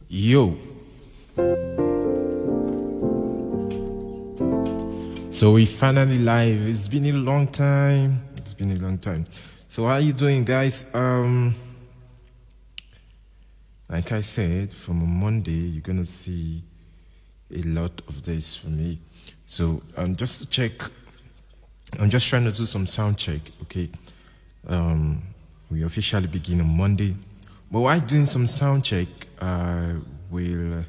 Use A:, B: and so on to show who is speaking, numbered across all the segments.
A: Yo. So we finally live. It's been a long time. So how are you doing, guys? Like I said, from a Monday, you're gonna see a lot of this from me. So just to check, I'm just trying to do some sound check. Okay. We officially begin on Monday, but while doing some sound check, I will.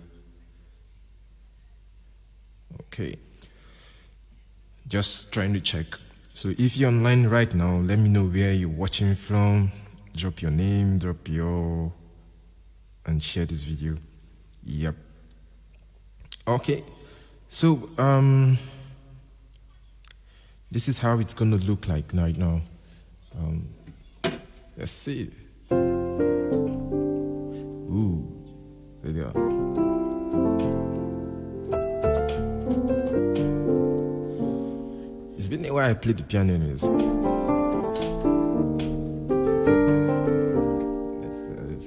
A: Okay. Just trying to check. So if you're online right now, let me know where you're watching from. Drop your name, and share this video. Yep. Okay. So this is how it's gonna look like right now. Let's see. Ooh, there they are. It's been a while I played the piano anyways. Let's do this.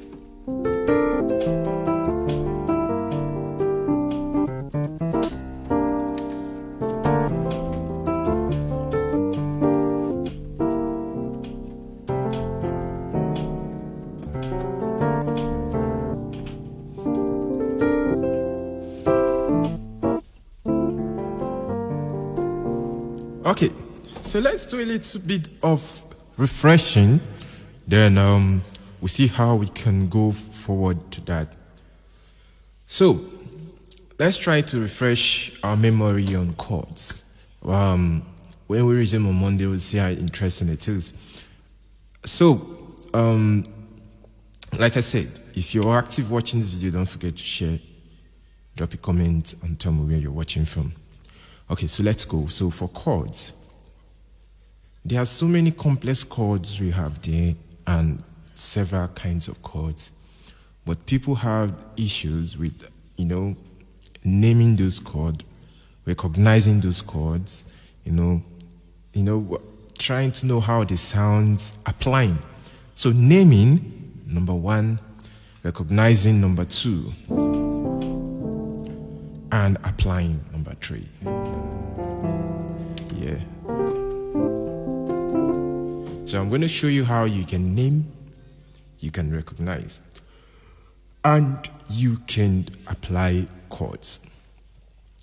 A: Okay, so let's do a little bit of refreshing, then we'll see how we can go forward to that. So let's try to refresh our memory on chords. When we resume on Monday, we'll see how interesting it is. So, like I said, if you're active watching this video, don't forget to share, drop a comment, and tell me where you're watching from. Okay, so let's go. So for chords, there are so many complex chords we have there and several kinds of chords. But people have issues with, naming those chords, recognizing those chords, trying to know how they sound, applying. So naming, number one, recognizing, number two, and applying, number three. Yeah. So I'm going to show you how you can name, you can recognize, and you can apply chords.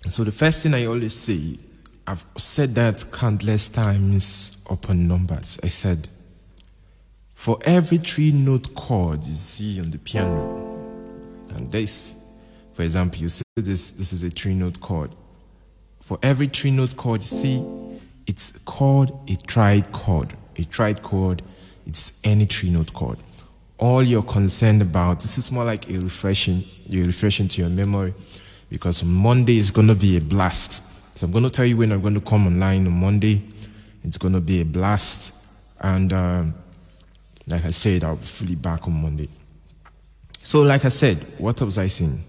A: So the first thing I always say, I've said that countless times upon numbers. I said, for every 3-note chord you see on the piano, and this, for example, you see this is a 3-note chord. For every 3-note chord you see, it's called a triad chord. A triad chord, it's any 3-note chord. All you're concerned about, this is more like you're refreshing to your memory, because Monday is going to be a blast. So I'm going to tell you when I'm going to come online on Monday. It's going to be a blast. And like I said, I'll be fully back on Monday. So like I said, what was I saying?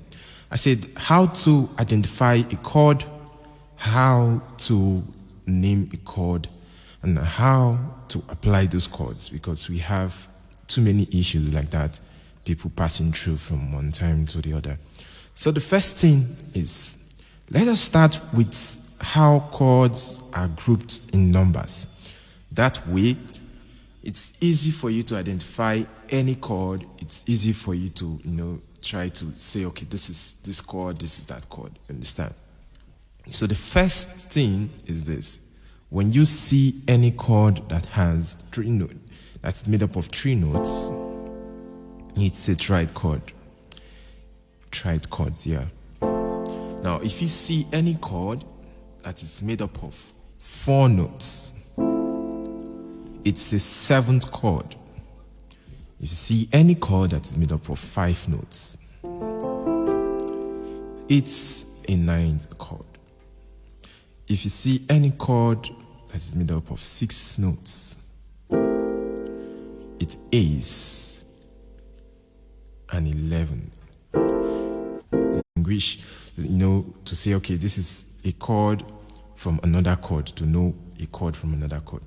A: I said how to identify a chord, how to name a chord, and how to apply those chords, because we have too many issues like that, people passing through from one time to the other. So the first thing is, let us start with how chords are grouped in numbers. That way, it's easy for you to identify any chord. It's easy for you to, try to say, okay, this is this chord, this is that chord. Understand? So the first thing is this. When you see any chord that has 3 notes, that's made up of 3 notes, it's a triad chord. Triad chords, yeah. Now, if you see any chord that is made up of 4 notes, it's a 7th chord. If you see any chord that is made up of 5 notes, it's a 9th chord. If you see any chord that is made up of 6 notes, it is an 11th. Distinguish, to say, okay, this is a chord from another chord, to know a chord from another chord.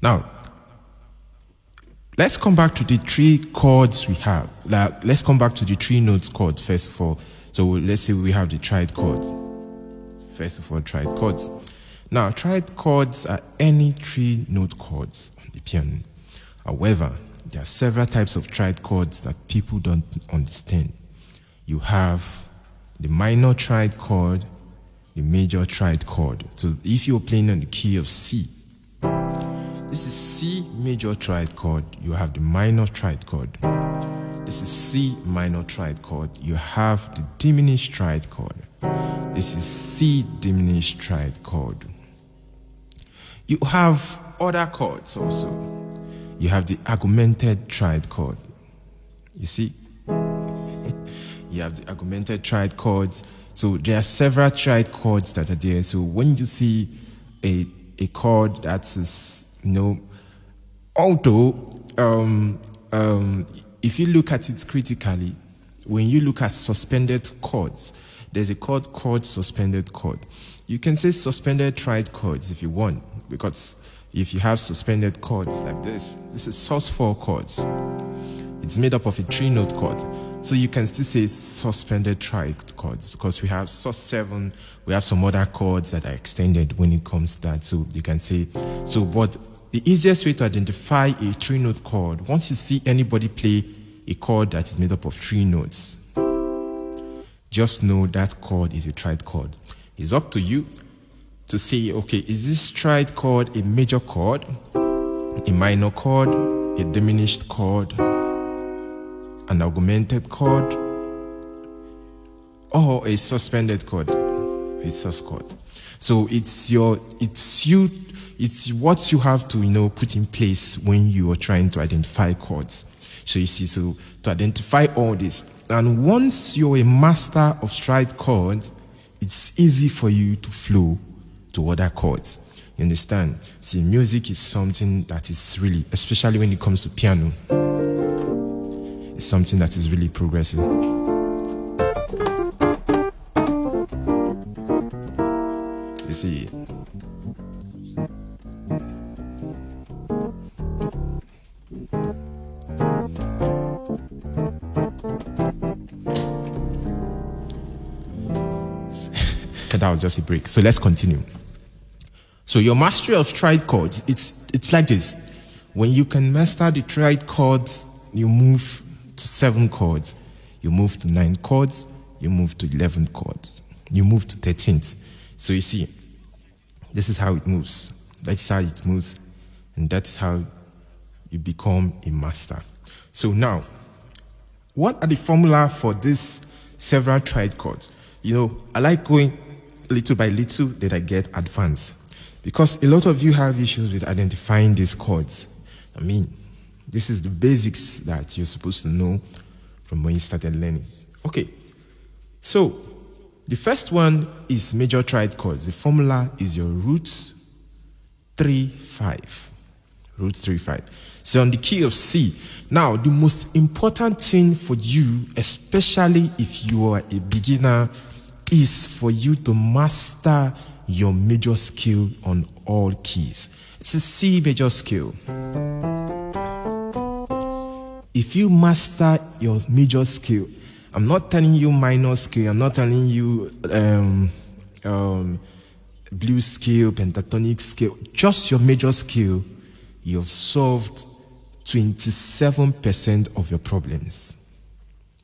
A: Now, Let's come back to the three chords we have. Let's come back to the three notes chords first of all. So let's say we have the triad chords. First of all, triad chords. Now, triad chords are any three note chords on the piano. However, there are several types of triad chords that people don't understand. You have the minor triad chord, the major triad chord. So if you're playing on the key of C, this is C major triad chord, you have the minor triad chord. This is C minor triad chord, you have the diminished triad chord. This is C diminished triad chord. You have other chords also. You have the augmented triad chord. You see? You have the augmented triad chords. So there are several triad chords that are there. So when you see a chord that is, although if you look at it critically, when you look at suspended chords, there's a chord called suspended chord. You can say suspended triad chords if you want, because if you have suspended chords like this is sus4 chords. It's made up of a 3-note chord. So you can still say suspended triad chords because we have sus7, we have some other chords that are extended when it comes to that. So you can say, but the easiest way to identify a 3-note chord, once you see anybody play a chord that is made up of 3 notes, just know that chord is a triad chord. It's up to you to say, okay, is this triad chord a major chord, a minor chord, a diminished chord, an augmented chord, or a suspended chord, a sus chord. So it's what you have to put in place when you are trying to identify chords. So you see, so to identify all this, and once you're a master of triad chords, it's easy for you to flow to other chords. You understand? See, music is something that is really, especially when it comes to piano, it's something that is really progressive. You see. That was just a break. So let's continue. So your mastery of triad chords, it's like this. When you can master the triad chords, you move to 7 chords, you move to 9 chords, you move to 11 chords, you move to 13th. So you see, this is how it moves. That is how it moves, and that is how you become a master. So now, what are the formula for these several triad chords? I like going little by little that I get advanced, because a lot of you have issues with identifying these chords. I mean, this is the basics that you're supposed to know from when you started learning. Okay, so the first one is major triad chords. The formula is your root 3-5. Root 3-5. So on the key of C. Now, the most important thing for you, especially if you are a beginner, is for you to master your major scale on all keys. It's a C major scale. If you master your major scale, I'm not telling you minor scale, I'm not telling you blues scale, pentatonic scale, just your major scale, you've solved 27% of your problems.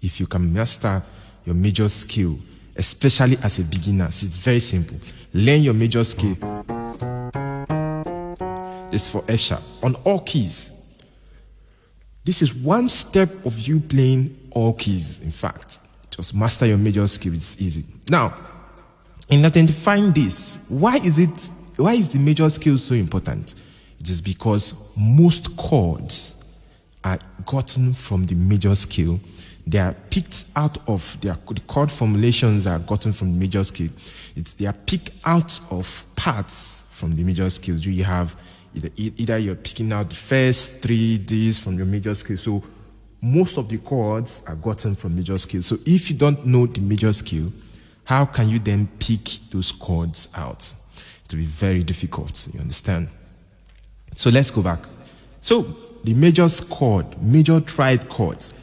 A: If you can master your major scale, especially as a beginner, it's very simple. Learn your major scale. This is for F sharp on all keys. This is one step of you playing all keys. In fact, just master your major scale. It's easy. Now, in identifying this, why is the major scale so important? It is because most chords are gotten from the major scale. They are picked out of the chord formulations are gotten from the major scale. They are picked out of parts from the major scale. You have either you're picking out the first 3 Ds from your major scale. So most of the chords are gotten from major scale. So if you don't know the major scale, how can you then pick those chords out? It will be very difficult. You understand? So let's go back. So the major chord, major triad chords,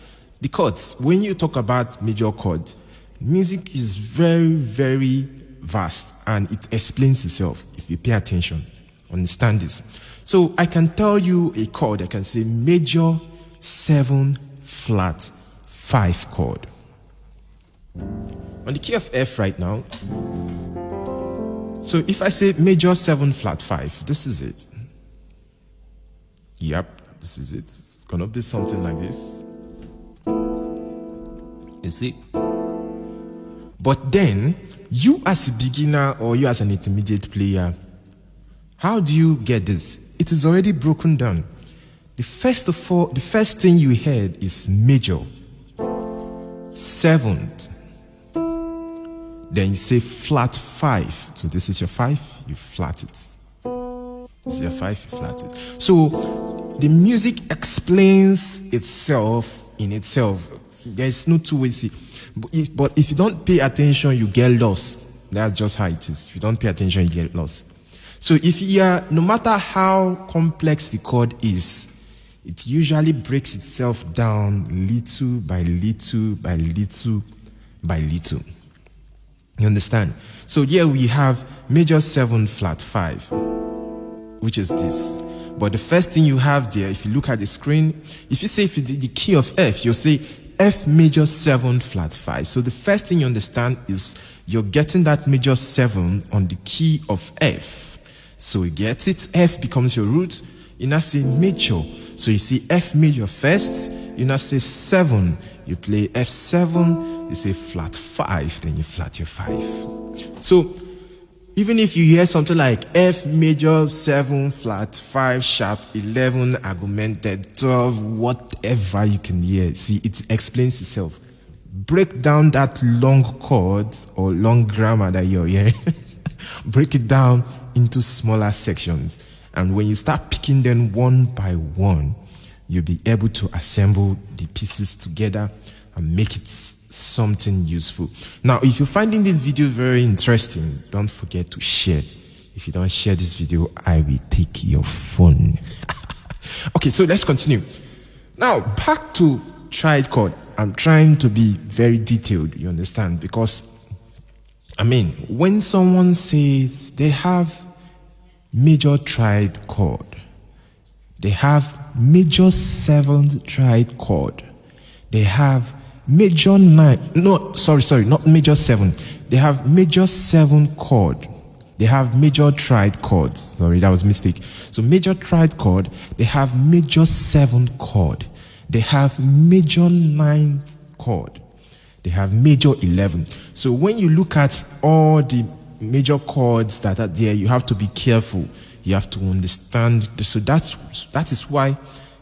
A: because when you talk about major chords, music is very, very vast and it explains itself if you pay attention. Understand this. So I can tell you a chord. I can say major 7 flat 5 chord. On the key of F right now. So if I say major 7 flat 5, this is it. Yep, this is it. It's gonna be something like this. You see? But then, you as a beginner or you as an intermediate player, how do you get this? It is already broken down. The first thing you heard is major, 7th. Then you say flat 5. So this is your 5, you flat it. This is your 5, you flat it. So the music explains itself in itself. There's no two ways. But if you don't pay attention, you get lost. That's just how it is. If you don't pay attention, you get lost. So if you are, no matter how complex the chord is, it usually breaks itself down little by little by little by little. You understand? So here we have major 7 flat 5, which is this. But the first thing you have there, if you look at the screen, if you say the key of F, you'll say F major 7 flat 5. So the first thing you understand is you're getting that major 7 on the key of F. So you get it, F becomes your root. You now say major. So you see F major first, you now say 7. You play F7, you say flat 5, then you flat your 5. So even if you hear something like F major 7 flat 5 sharp 11 augmented 12, whatever you can hear, see, it explains itself. Break down that long chords or long grammar that you're hearing. Break it down into smaller sections. And when you start picking them one by one, you'll be able to assemble the pieces together and make it something useful. Now, if you're finding this video very interesting, don't forget to share. If you don't share this video, I will take your phone. Okay, so let's continue. Now, back to triad chord. I'm trying to be very detailed, you understand? Because, when someone says they have major triad chord, they have major 7th triad chord, they have major 9, not major 7, they have major 7 chord, they have major triad chords, sorry, that was a mistake. So major triad chord, they have major 7 chord, they have major 9 chord, they have major 11. So when you look at all the major chords that are there, you have to be careful. You have to understand. So that is why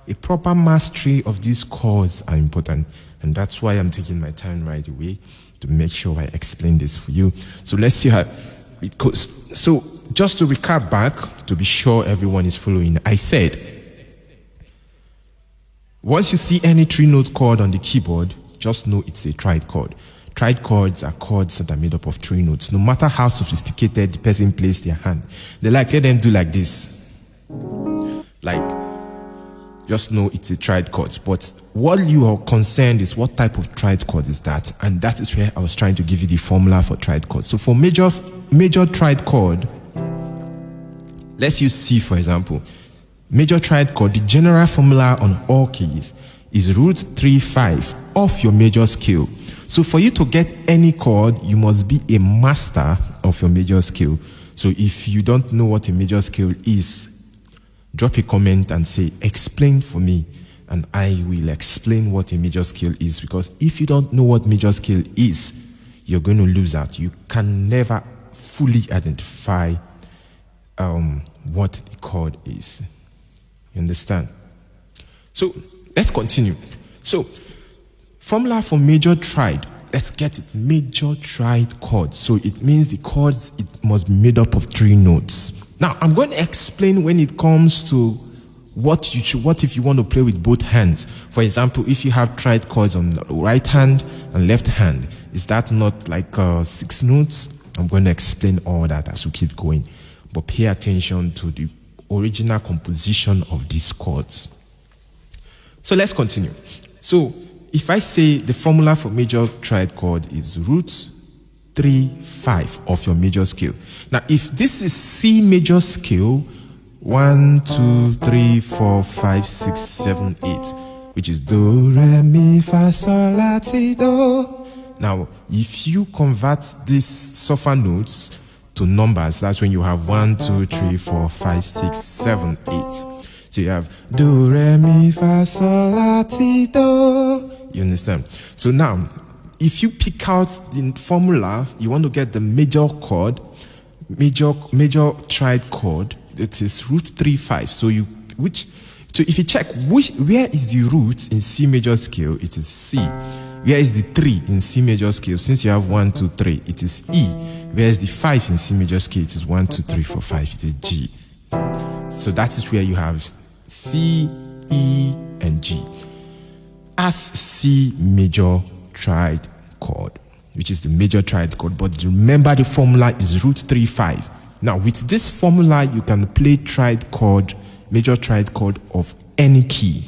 A: a proper mastery of these chords are important. And that's why I'm taking my time right away to make sure I explain this for you. So let's see how it goes. So just to recap back, to be sure everyone is following, I said, once you see any 3-note chord on the keyboard, just know it's a triad chord. Triad chords are chords that are made up of 3 notes. No matter how sophisticated the person plays their hand, they let them do like this. Just know it's a triad chord. But what you are concerned is what type of triad chord is that, and that is where I was trying to give you the formula for triad chord. So for major triad chord, let's use C for example. Major triad chord, the general formula on all keys is root 3/5 of your major scale. So for you to get any chord, you must be a master of your major scale. So if you don't know what a major scale is, drop a comment and say, explain for me, and I will explain what a major scale is. Because if you don't know what major scale is, you're going to lose out. You can never fully identify what the chord is. You understand? So let's continue. So formula for major triad, let's get it. Major triad chord. So it means the chords, it must be made up of 3 notes. Now I'm going to explain when it comes to what if you want to play with both hands. For example, if you have triad chords on the right hand and left hand, is that not like 6 notes? I'm going to explain all that as we keep going. But pay attention to the original composition of these chords. So let's continue. So if I say the formula for major triad chord is root 3, 5 of your major scale. Now, if this is C major scale, 1, 2, 3, 4, 5, 6, 7, 8, which is do, re, mi, fa, sol, la, ti, do. Now, if you convert these suffer notes to numbers, that's when you have 1, 2, 3, 4, 5, 6, 7, 8. So you have do, re, mi, fa, sol, la, ti, do. You understand? So now, if you pick out the formula, you want to get the major chord, major triad chord, it is root 3, 5. So if you check where is the root in C major scale, it is C. Where is the 3 in C major scale? Since you have 1, 2, 3, it is E. Where is the 5 in C major scale? It is 1, 2, 3, 4, 5, it is G. So that is where you have C, E, and G as C major triad chord, which is the major triad chord. But remember, the formula is root 3, 5. Now, with this formula, you can play triad chord, major triad chord of any key.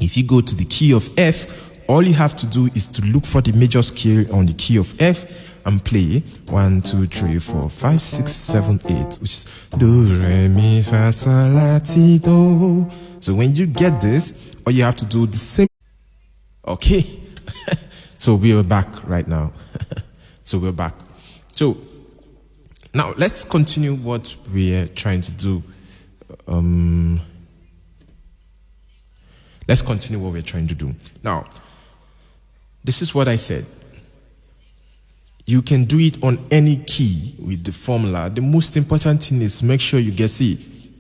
A: If you go to the key of F, all you have to do is to look for the major scale on the key of F and play 1, 2, 3, 4, 5, 6, 7, 8, which is do, re, mi, fa, sol, la, ti, do. So when you get this, all you have to do the same. Okay. So we are back right now. So we're back. So now let's continue what we're trying to do. Let's continue what we're trying to do. Now, this is what I said. You can do it on any key with the formula. The most important thing is make sure you get it.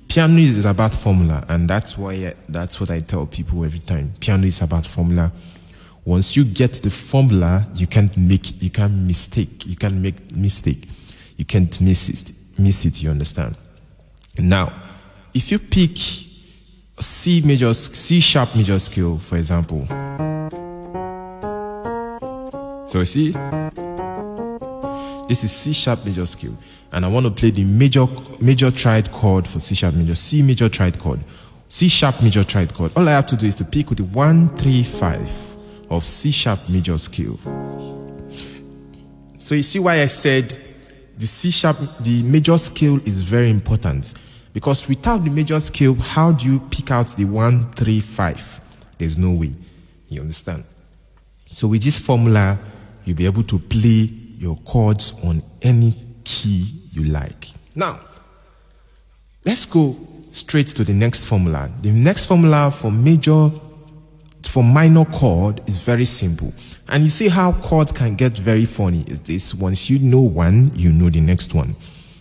A: Piano is about formula, and that's what I tell people every time. Piano is about formula. Once you get the formula, you can't make mistake. You can't make mistake. You can't miss it, you understand? Now, if you pick C sharp major scale, for example. So see, this is C sharp major scale, and I want to play the major triad chord for C sharp major, C major triad chord, C sharp major triad chord. All I have to do is to pick with the 1, 3, 5 of C sharp major scale. So you see why I said the major scale is very important, because without the major scale, how do you pick out the 1, 3, 5? There's no way. You understand? So with this formula, you'll be able to play your chords on any key you like. Now, let's go straight to the next formula. The next formula for minor chord is very simple. And you see how chords can get very funny. Is this once you know one, you know the next one.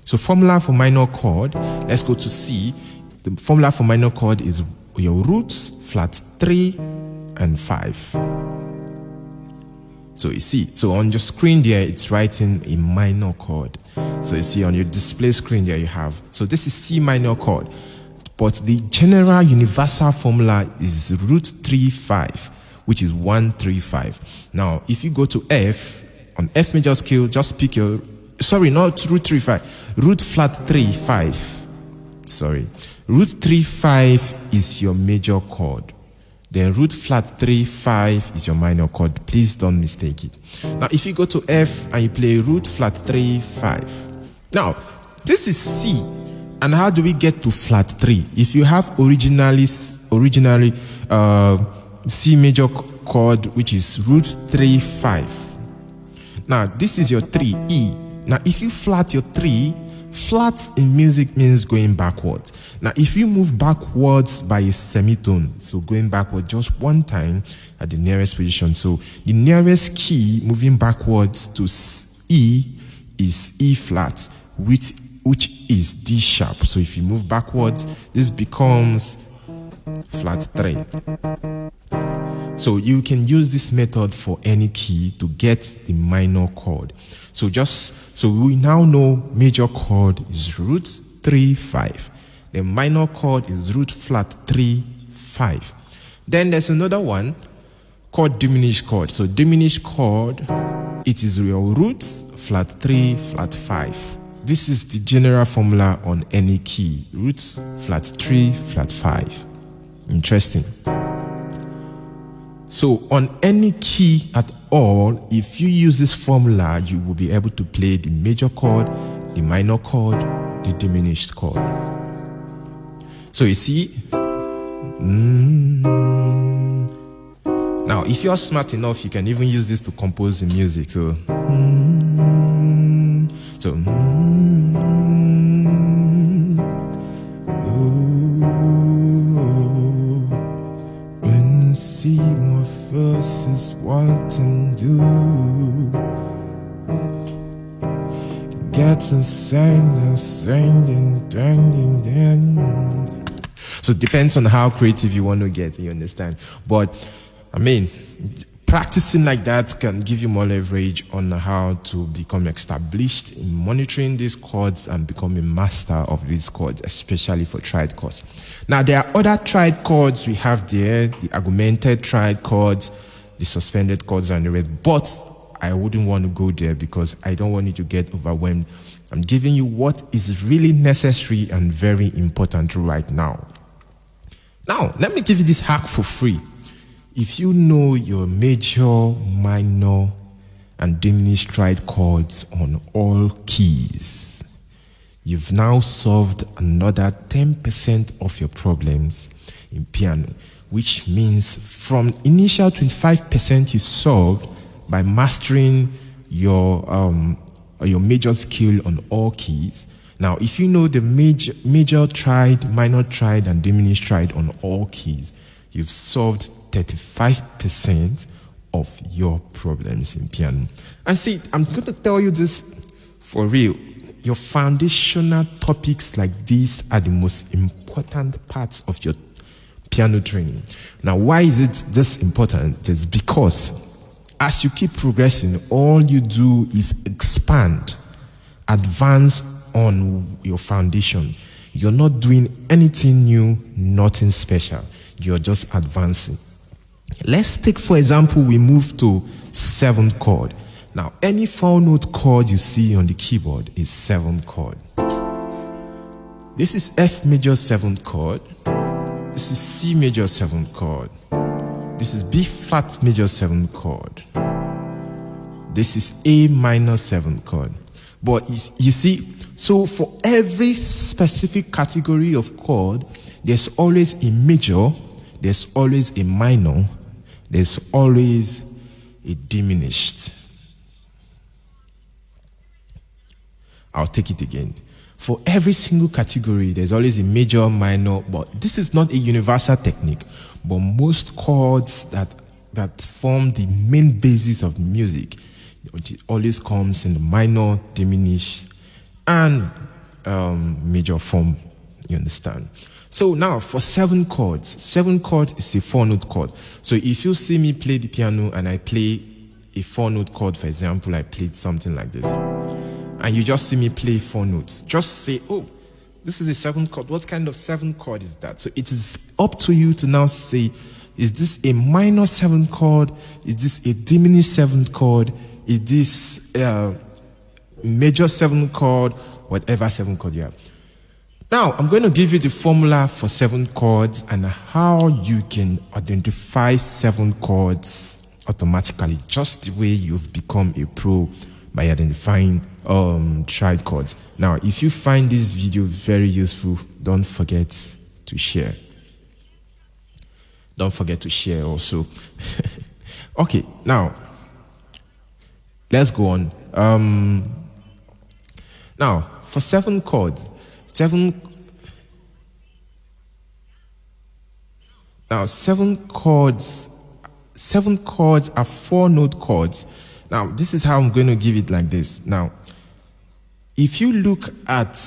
A: So formula for minor chord, let's go to C. The formula for minor chord is your roots, flat 3 and 5. So you see, so on your screen there, it's writing a minor chord. So you see on your display screen there you have. So this is C minor chord. But the general universal formula is root 3, 5, which is 1, 3, 5. Now, if you go to F, on F major scale, just pick your, not root 3, 5, root flat 3, 5. Root 3, 5 is your major chord. Then root flat 3, 5 is your minor chord. Please don't mistake it. Now, if you go to F and you play root flat 3, 5. Now, this is C. And how do we get to flat 3? If you have originally C major chord, which is root 3, 5. Now, this is your 3, E. Now, if you flat your 3, flat in music means going backwards. Now, if you move backwards by a semitone, so going backward just one time at the nearest position. So the nearest key moving backwards to E is E flat, which is D sharp. So if you move backwards, this becomes flat 3. So you can use this method for any key to get the minor chord. So we now know major chord is root 3, 5. The minor chord is root flat 3, 5. Then there's another one called diminished chord. So diminished chord, it is your root flat 3, flat 5. This is the general formula on any key. Root, flat 3, flat 5. Interesting. So on any key at all, if you use this formula, you will be able to play the major chord, the minor chord, the diminished chord. So you see, now if you're smart enough, you can even use this to compose the music. So when you see more verses wanting do, get to sing. So it depends on how creative you want to get, you understand? But I mean, practicing like that can give you more leverage on how to become established in monitoring these chords and become a master of these chords, especially for triad chords. Now, there are other triad chords we have there, the augmented triad chords, the suspended chords, and the rest. But I wouldn't want to go there because I don't want you to get overwhelmed. I'm giving you what is really necessary and very important right now. Now, let me give you this hack for free. If you know your major, minor, and diminished triad chords on all keys, you've now solved another 10% of your problems in piano, which means from initial 25% is solved by mastering your major skill on all keys. Now, if you know the major triad, minor triad, and diminished triad on all keys, you've solved 35% of your problems in piano. And see, I'm going to tell you this for real. Your foundational topics like these are the most important parts of your piano training. Now, why is it this important? It's because as you keep progressing, all you do is expand, advance on your foundation. You're not doing anything new, nothing special. You're just advancing. Let's take, for example, we move to 7th chord. Now, any 4-note chord you see on the keyboard is 7th chord. This is F major 7th chord. This is C major 7th chord. This is B flat major 7th chord. This is A minor 7th chord. But you see, so for every specific category of chord, there's always a major, there's always a minor, there's always a diminished. I'll take it again. For every single category, there's always a major, minor, but this is not a universal technique. But most chords that form the main basis of music, it always comes in the minor, diminished, and major form. You understand? So now for 7 chords, 7 chord is a 4-note chord. So if you see me play the piano and I play a 4-note chord, for example, I played something like this, and you just see me play 4 notes, just say, oh, this is a 7th chord. What kind of 7th chord is that? So it is up to you to now say, is this a minor 7th chord? Is this a diminished 7th chord? Is this major 7th chord? Whatever 7th chord you have. Now, I'm going to give you the formula for 7th chords and how you can identify 7th chords automatically, just the way you've become a pro by identifying triad chords. Now, if you find this video very useful, don't forget to share. Don't forget to share also. Okay, now, let's go on. Now, for 7 chords, 7 chords are 4-note chords. Now, this is how I'm going to give it like this. Now, if you look at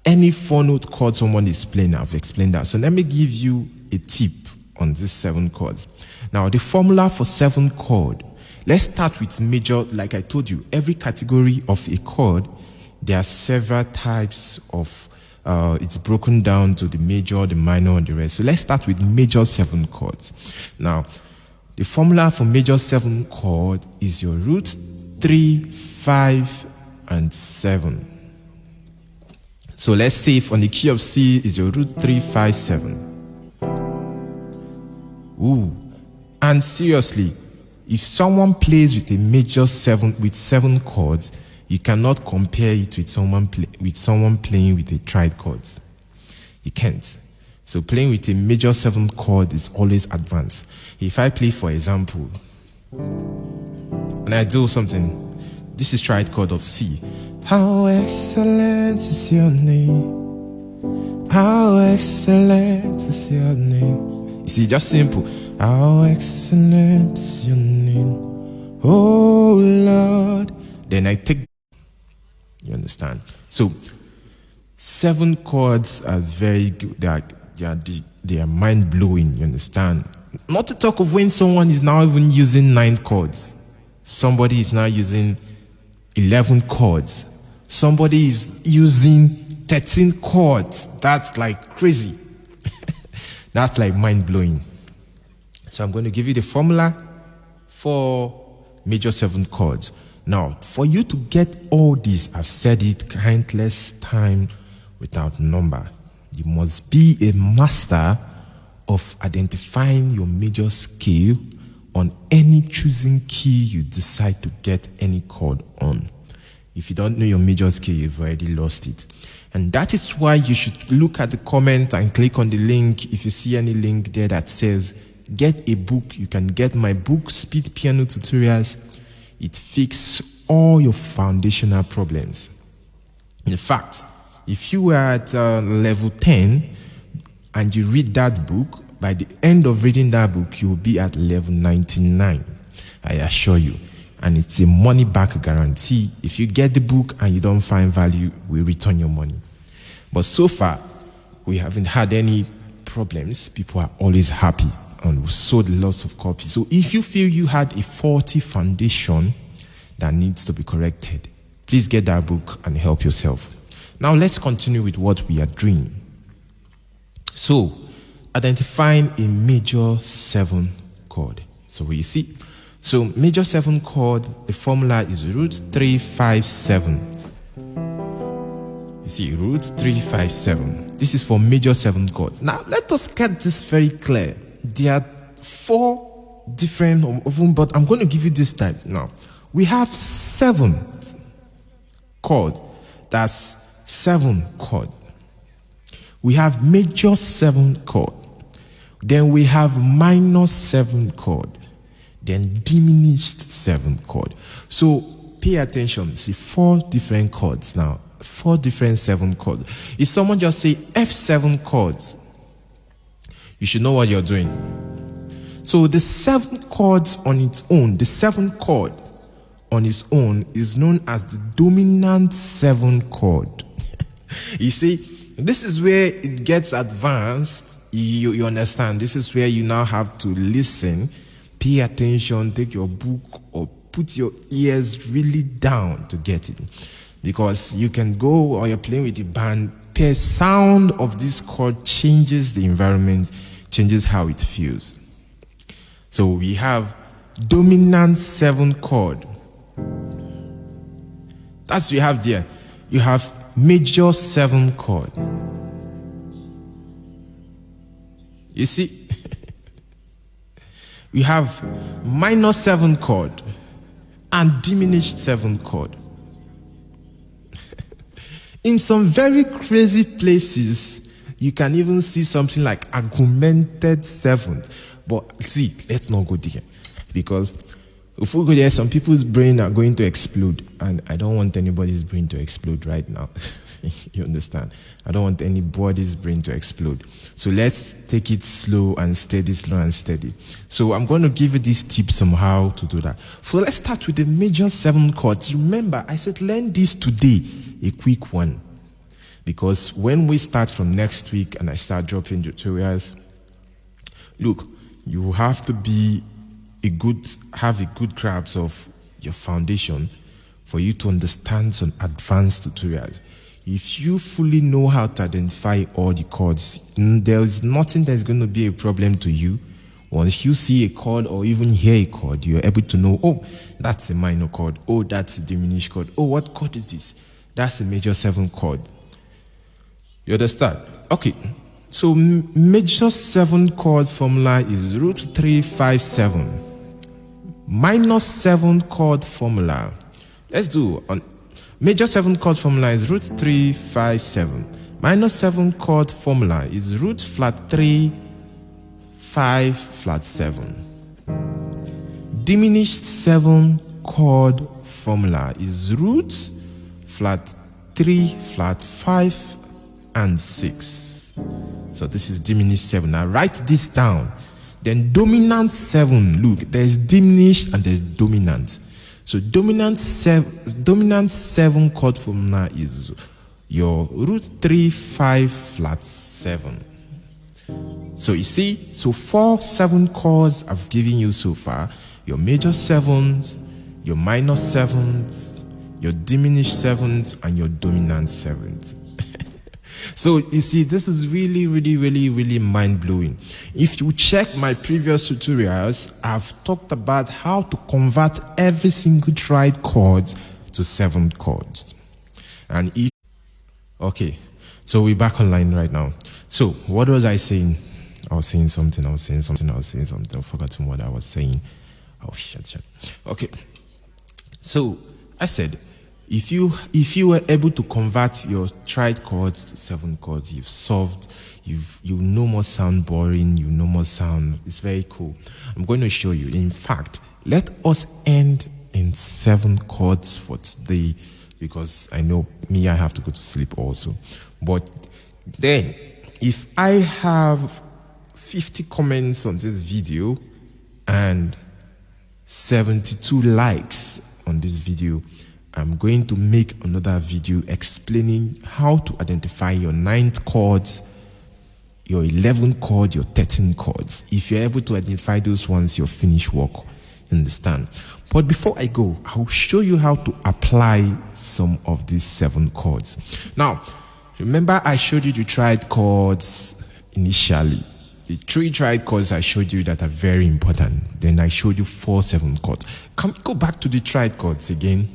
A: any 4-note chord someone is playing, I've explained that. So let me give you a tip on these 7 chords. Now, the formula for 7 chord, let's start with major. Like I told you, every category of a chord, there are several types of, it's broken down to the major, the minor, and the rest. So let's start with major 7 chords. Now, the formula for major 7 chord is your root 3, 5, and 7. So let's say if on the key of C is your root 3, 5, 7. Ooh, And seriously, if someone plays with a major 7 with 7 chords, you cannot compare it with someone playing with a triad chords. You can't. So playing with a major 7 chord is always advanced. If I play, for example, and I do something, this is triad chord of C. How excellent is your name. How excellent is your name. You see, just simple. How excellent is your name, oh Lord. Then I take, you understand? So 7 chords are very good. They are mind blowing. You understand? Not to talk of when someone is now even using 9 chords. Somebody is now using 11 chords. Somebody is using 13 chords. That's like crazy. That's like mind blowing. So I'm going to give you the formula for major 7 chords. Now, for you to get all this, I've said it countless times without number. You must be a master of identifying your major scale on any choosing key you decide to get any chord on. If you don't know your major scale, you've already lost it. And that is why you should look at the comment and click on the link. If you see any link there that says get a book, you can get my book, Speed Piano Tutorials. It fixes all your foundational problems. In fact, if you were at level 10 and you read that book, by the end of reading that book, you will be at level 99. I assure you. And it's a money back guarantee. If you get the book and you don't find value, we return your money. But so far, we haven't had any problems. People are always happy, and we sold lots of copies. So if you feel you had a faulty foundation that needs to be corrected, please get that book and help yourself. Now let's continue with what we are doing. So, identifying a major 7 chord. So you see, so major 7 chord, the formula is root 3 5 7. You see, root 3 5 7. This is for major 7 chord. Now let us get this very clear. There are 4 different of them, but I'm going to give you this type now. We have 7 chord. That's 7 chord. We have major 7 chord. Then we have minor 7 chord. Then diminished 7 chord. So pay attention. See, 4 different chords now. 4 different 7 chords. If someone just say F7 chords, you should know what you're doing. So the 7 chords on its own, the 7 chord on its own is known as the dominant 7 chord. You see, this is where it gets advanced. You understand? This is where you now have to listen, pay attention, take your book or put your ears really down to get it. Because you can go, or you're playing with the band, the sound of this chord changes the environment, changes how it feels. So we have dominant 7 chord. That's what you have there. You have major 7 chord. You see? We have minor 7 chord and diminished 7 chord. In some very crazy places, you can even see something like augmented 7. But see, let's not go there. Because if we go there, some people's brain are going to explode. And I don't want anybody's brain to explode right now. You understand? I don't want anybody's brain to explode. So let's take it slow and steady, slow and steady. So I'm going to give you these tips on how to do that. So let's start with the major 7 chords. Remember, I said learn this today, a quick one. Because when we start from next week and I start dropping tutorials, look, you have to have a good grasp of your foundation for you to understand some advanced tutorials. If you fully know how to identify all the chords, there is nothing that's going to be a problem to you. Once you see a chord or even hear a chord, you're able to know, oh, that's a minor chord. Oh, that's a diminished chord. Oh, what chord is this? That's a major 7 chord. You understand? Okay. So major 7 chord formula is root 357. Minor 7 chord formula. Let's do on major 7 chord formula is root 357. Minor 7 chord formula is root flat 3, 5 flat 7. Diminished 7 chord formula is root flat 3 flat 5 and 6. So this is diminished 7. Now write this down. Then dominant 7. Look, there's diminished and there's dominant. So dominant 7 chord formula is your root 3 5 flat 7. So you see, so 4 7 chords I've given you so far. Your major 7s, your minor 7s, your diminished 7s, and your dominant 7s. So you see, this is really mind-blowing. If you check my previous tutorials, I've talked about how to convert every single triad chord to 7 chords. And okay, so we're back online right now. So what was I saying? I was saying something. I've forgotten what I was saying. Oh shit. Okay. So I said, if you were able to convert your triad chords to 7 chords, you've solved. You no more sound boring. You no more sound. It's very cool. I'm going to show you. In fact, let us end in 7 chords for today, because I know me, I have to go to sleep also. But then, if I have 50 comments on this video and 72 likes on this video, I'm going to make another video explaining how to identify your 9th chords, your 11th chord, your 13th chords. If you're able to identify those ones, you're finished work. Understand? But before I go, I'll show you how to apply some of these 7 chords. Now, remember I showed you the triad chords initially. The 3 triad chords I showed you that are very important. Then I showed you 4 7 chords. Can we go back to the triad chords again?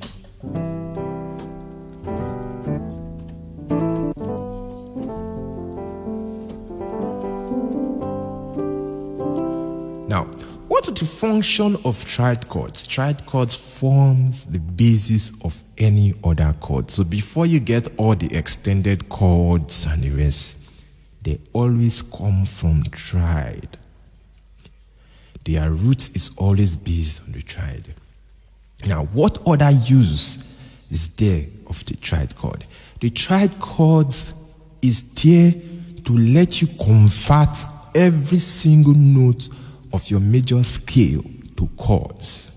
A: Now, what is the function of triad chords? Triad chords forms the basis of any other chord. So before you get all the extended chords and the rest, they always come from triad. Their root is always based on the triad. Now, what other use is there of the triad chord? The triad chords is there to let you convert every single note of your major scale to chords.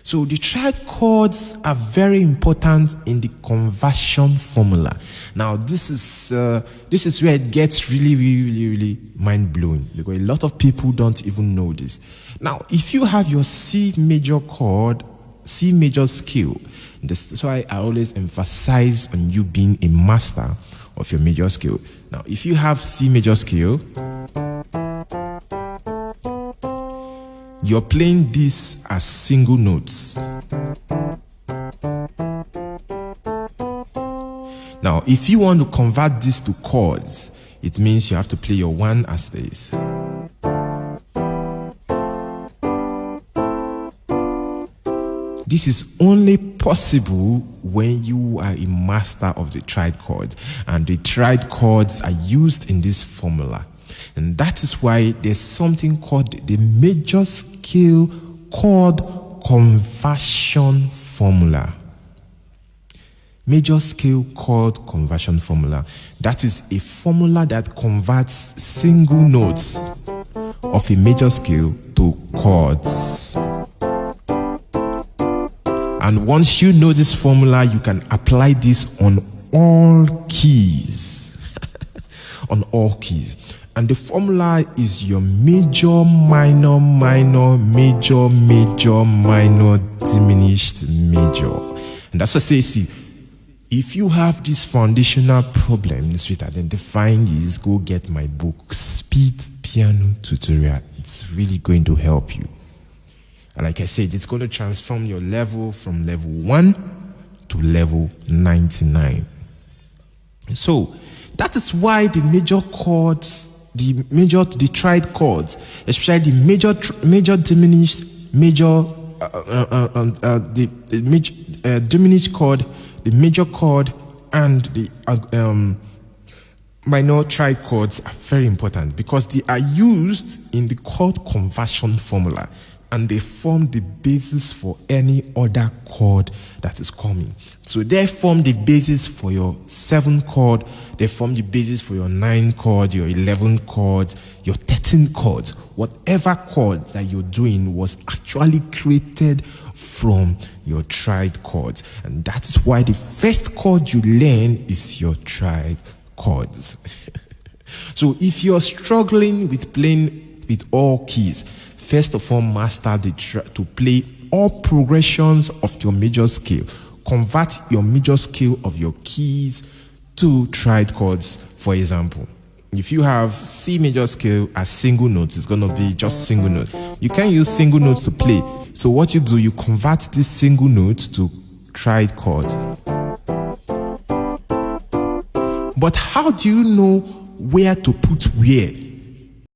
A: So the triad chords are very important in the conversion formula. Now this is where it gets really mind-blowing, because a lot of people don't even know this. Now, if you have your C major chord, C major scale, that's why I always emphasize on you being a master of your major scale. Now, if you have C major scale, you're playing this as single notes. Now, if you want to convert this to chords, it means you have to play your 1 as this. This is only possible when you are a master of the triad chord, and the triad chords are used in this formula. And that is why there's something called the major scale chord conversion formula. Major scale chord conversion formula. That is a formula that converts single notes of a major scale to chords. And once you know this formula, you can apply this on all keys. On all keys. And the formula is your major, minor, minor, major, major, minor, diminished, major. And that's what I say, see, if you have these foundational problems with identifying these, go get my book, Speed Piano Tutorial. It's really going to help you. And like I said, it's going to transform your level from level 1 to level 99. So that is why the major chords the triad chords, especially the major diminished, diminished chord, the major chord, and the minor triad chords are very important because they are used in the chord conversion formula and they form the basis for any other chord that is coming. So they form the basis for your 7 chord, they form the basis for your 9 chord, your 11 chord, your 13 chord. Whatever chord that you're doing was actually created from your triad chords. And that is why the first chord you learn is your triad chords. So if you're struggling with playing with all keys, first of all, master to play all progressions of your major scale. Convert your major scale of your keys to triad chords. For example, if you have C major scale as single notes, it's going to be just single notes. You can't use single notes to play. So what you do, you convert this single notes to triad chord. But how do you know where to put where?